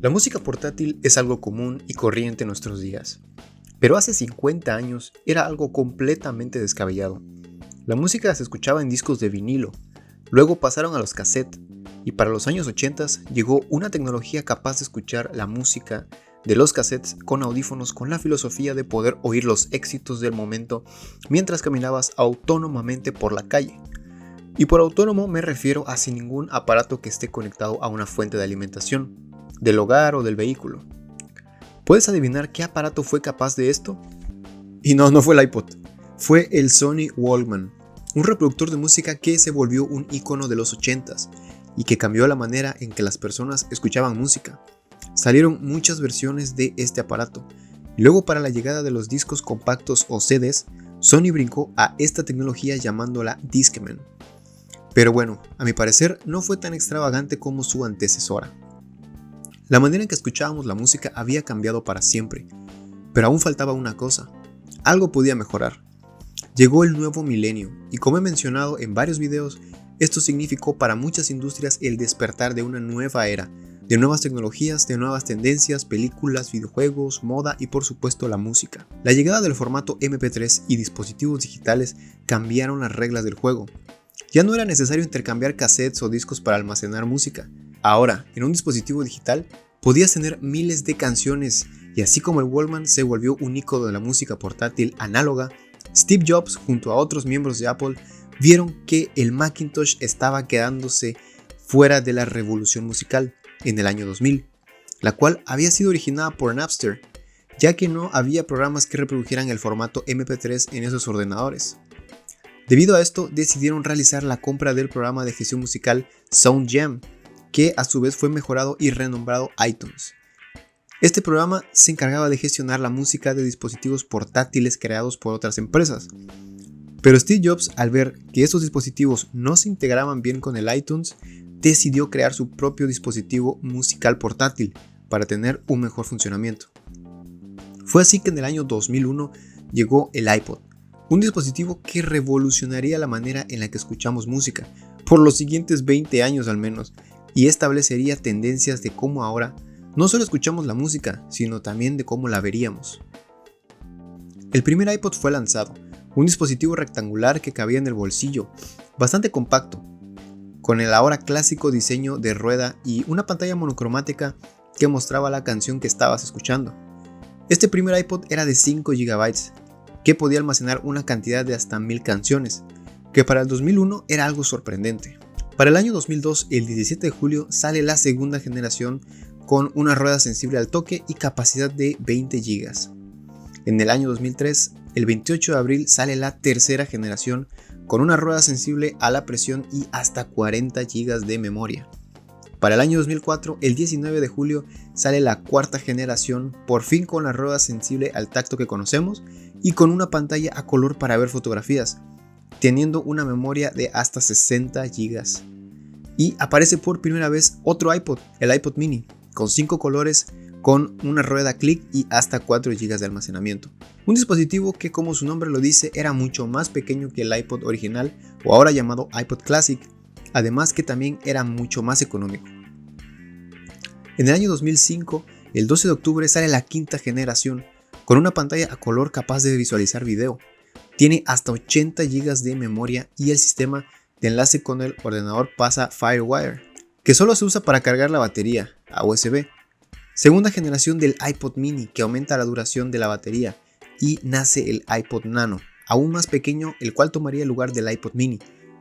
La música portátil es algo común y corriente en nuestros días, pero hace 50 años era algo completamente descabellado. La música se escuchaba en discos de vinilo, luego pasaron a los cassettes, y para los años 80 llegó una tecnología capaz de escuchar la música de los cassettes con audífonos con la filosofía de poder oír los éxitos del momento mientras caminabas autónomamente por la calle. Y por autónomo me refiero a sin ningún aparato que esté conectado a una fuente de alimentación, del hogar o del vehículo. ¿Puedes adivinar qué aparato fue capaz de esto? Y no fue el iPod, fue el Sony Walkman, un reproductor de música que se volvió un icono de los 80s y que cambió la manera en que las personas escuchaban música. Salieron muchas versiones de este aparato, y luego para la llegada de los discos compactos o CDs, Sony brincó a esta tecnología llamándola Discman. Pero bueno, a mi parecer no fue tan extravagante como su antecesora. La manera en que escuchábamos la música había cambiado para siempre, pero aún faltaba una cosa, algo podía mejorar. Llegó el nuevo milenio, y como he mencionado en varios videos, esto significó para muchas industrias el despertar de una nueva era, de nuevas tecnologías, de nuevas tendencias, películas, videojuegos, moda y por supuesto la música. La llegada del formato MP3 y dispositivos digitales cambiaron las reglas del juego. Ya no era necesario intercambiar cassettes o discos para almacenar música. Ahora, en un dispositivo digital, podías tener miles de canciones, y así como el Walkman se volvió un icono de la música portátil análoga, Steve Jobs junto a otros miembros de Apple vieron que el Macintosh estaba quedándose fuera de la revolución musical en el año 2000, la cual había sido originada por Napster, ya que no había programas que reprodujeran el formato MP3 en esos ordenadores. Debido a esto, decidieron realizar la compra del programa de gestión musical SoundJam, que a su vez fue mejorado y renombrado iTunes. Este programa se encargaba de gestionar la música de dispositivos portátiles creados por otras empresas. Pero Steve Jobs, al ver que estos dispositivos no se integraban bien con el iTunes, decidió crear su propio dispositivo musical portátil para tener un mejor funcionamiento. Fue así que en el año 2001 llegó el iPod, un dispositivo que revolucionaría la manera en la que escuchamos música, por los siguientes 20 años al menos, y establecería tendencias de cómo ahora no solo escuchamos la música, sino también de cómo la veríamos. El primer iPod fue lanzado, un dispositivo rectangular que cabía en el bolsillo, bastante compacto, con el ahora clásico diseño de rueda y una pantalla monocromática que mostraba la canción que estabas escuchando. Este primer iPod era de 5 GB, que podía almacenar una cantidad de hasta 1000 canciones, que para el 2001 era algo sorprendente. Para el año 2002, el 17 de julio, sale la segunda generación con una rueda sensible al toque y capacidad de 20 GB. En el año 2003, el 28 de abril, sale la tercera generación con una rueda sensible a la presión y hasta 40 GB de memoria. Para el año 2004, el 19 de julio, sale la cuarta generación, por fin con la rueda sensible al tacto que conocemos y con una pantalla a color para ver fotografías, teniendo una memoria de hasta 60 GB. Y aparece por primera vez otro iPod, el iPod mini, con 5 colores, con una rueda click y hasta 4 GB de almacenamiento. Un dispositivo que, como su nombre lo dice, era mucho más pequeño que el iPod original, o ahora llamado iPod Classic, además que también era mucho más económico. En el año 2005, el 12 de octubre, sale la quinta generación, con una pantalla a color capaz de visualizar video. Tiene hasta 80 GB de memoria y el sistema de enlace con el ordenador pasa FireWire, que solo se usa para cargar la batería a USB. Segunda generación del iPod mini, que aumenta la duración de la batería, y nace el iPod Nano, aún más pequeño, el cual tomaría el lugar del iPod mini,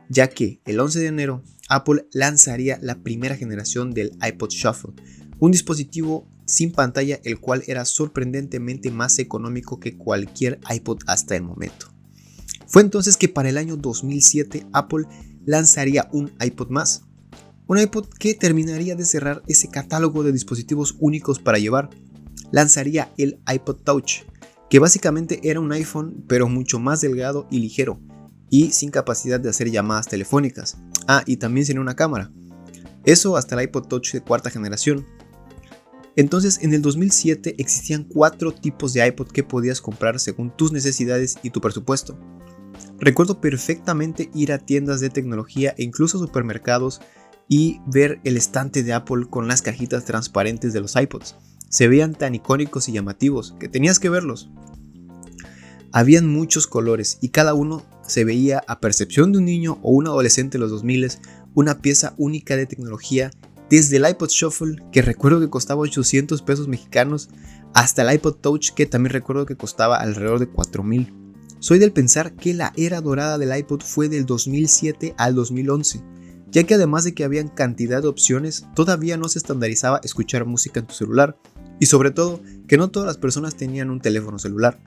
ya que el 11 de enero Apple lanzaría la primera generación del iPod Shuffle, un dispositivo sin pantalla el cual era sorprendentemente más económico que cualquier iPod hasta el momento. Fue entonces que para el año 2007 Apple lanzaría un iPod más, un iPod que terminaría de cerrar ese catálogo de dispositivos únicos para llevar. Lanzaría el iPod Touch, que básicamente era un iPhone pero mucho más delgado y ligero, y sin capacidad de hacer llamadas telefónicas. Y también sin una cámara. Eso hasta el iPod Touch de cuarta generación. Entonces, en el 2007 existían 4 tipos de iPod que podías comprar según tus necesidades y tu presupuesto. Recuerdo perfectamente ir a tiendas de tecnología e incluso supermercados y ver el estante de Apple con las cajitas transparentes de los iPods. Se veían tan icónicos y llamativos que tenías que verlos. Habían muchos colores y cada uno se veía, a percepción de un niño o un adolescente de los 2000, una pieza única de tecnología, desde el iPod Shuffle, que recuerdo que costaba 800 pesos mexicanos, hasta el iPod Touch, que también recuerdo que costaba alrededor de 4000. Soy del pensar que la era dorada del iPod fue del 2007 al 2011, ya que además de que habían cantidad de opciones, todavía no se estandarizaba escuchar música en tu celular, y sobre todo, que no todas las personas tenían un teléfono celular.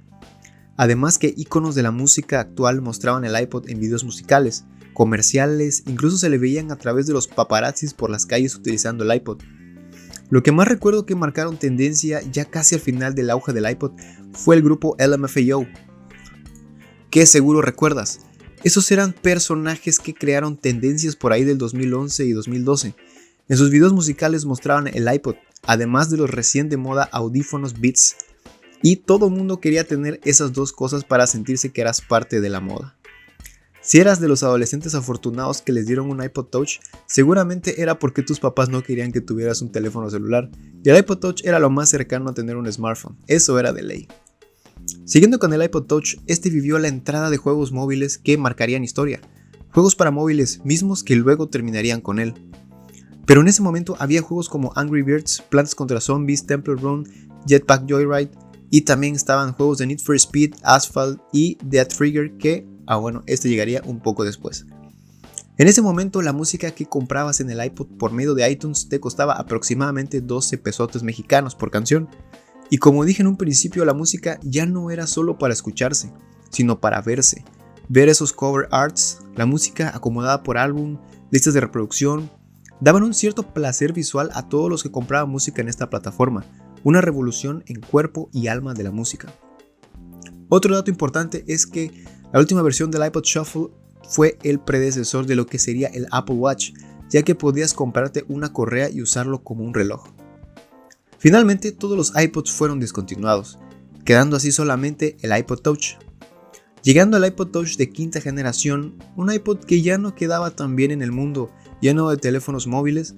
Además que iconos de la música actual mostraban el iPod en videos musicales, comerciales, incluso se le veían a través de los paparazzis por las calles utilizando el iPod. Lo que más recuerdo que marcaron tendencia ya casi al final del auge del iPod fue el grupo LMFAO, que seguro recuerdas. Esos eran personajes que crearon tendencias por ahí del 2011 y 2012. En sus videos musicales mostraban el iPod, además de los recién de moda audífonos Beats. Y todo el mundo quería tener esas dos cosas para sentirse que eras parte de la moda. Si eras de los adolescentes afortunados que les dieron un iPod Touch, seguramente era porque tus papás no querían que tuvieras un teléfono celular, y el iPod Touch era lo más cercano a tener un smartphone, eso era de ley. Siguiendo con el iPod Touch, este vivió la entrada de juegos móviles que marcarían historia, juegos para móviles mismos que luego terminarían con él. Pero en ese momento había juegos como Angry Birds, Plants contra Zombies, Temple Run, Jetpack Joyride, y también estaban juegos de Need for Speed, Asphalt y Death Trigger que, este llegaría un poco después. En ese momento la música que comprabas en el iPod por medio de iTunes te costaba aproximadamente 12 pesotes mexicanos por canción. Y como dije en un principio, la música ya no era solo para escucharse, sino para verse. Ver esos cover arts, la música acomodada por álbum, listas de reproducción, daban un cierto placer visual a todos los que compraban música en esta plataforma. Una revolución en cuerpo y alma de la música. Otro dato importante es que la última versión del iPod Shuffle fue el predecesor de lo que sería el Apple Watch, ya que podías comprarte una correa y usarlo como un reloj. Finalmente, todos los iPods fueron descontinuados, quedando así solamente el iPod Touch. Llegando al iPod Touch de quinta generación, un iPod que ya no quedaba tan bien en el mundo lleno de teléfonos móviles.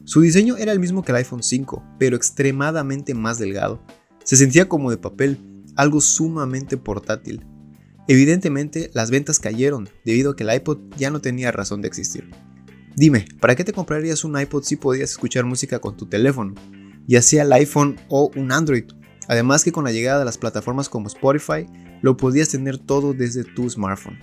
Su diseño era el mismo que el iPhone 5, pero extremadamente más delgado. Se sentía como de papel, algo sumamente portátil. Evidentemente, las ventas cayeron debido a que el iPod ya no tenía razón de existir. Dime, ¿para qué te comprarías un iPod si podías escuchar música con tu teléfono? Ya sea el iPhone o un Android. Además que con la llegada de las plataformas como Spotify, lo podías tener todo desde tu smartphone.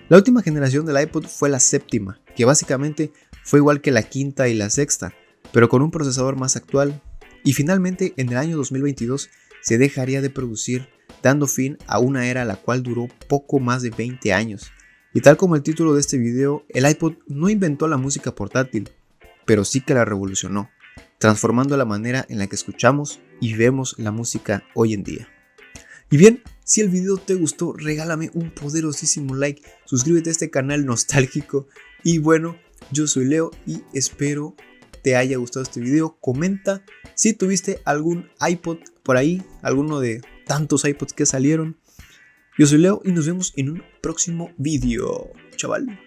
La última generación del iPod fue la séptima, que básicamente fue igual que la quinta y la sexta, pero con un procesador más actual, y finalmente en el año 2022 se dejaría de producir, dando fin a una era la cual duró poco más de 20 años. Y tal como el título de este video, el iPod no inventó la música portátil, pero sí que la revolucionó, transformando la manera en la que escuchamos y vemos la música hoy en día. Y bien, si el video te gustó, regálame un poderosísimo like, suscríbete a este canal nostálgico y bueno, yo soy Leo y espero te haya gustado este video. Comenta si tuviste algún iPod por ahí, alguno de tantos iPods que salieron. Yo soy Leo y nos vemos en un próximo video, chaval.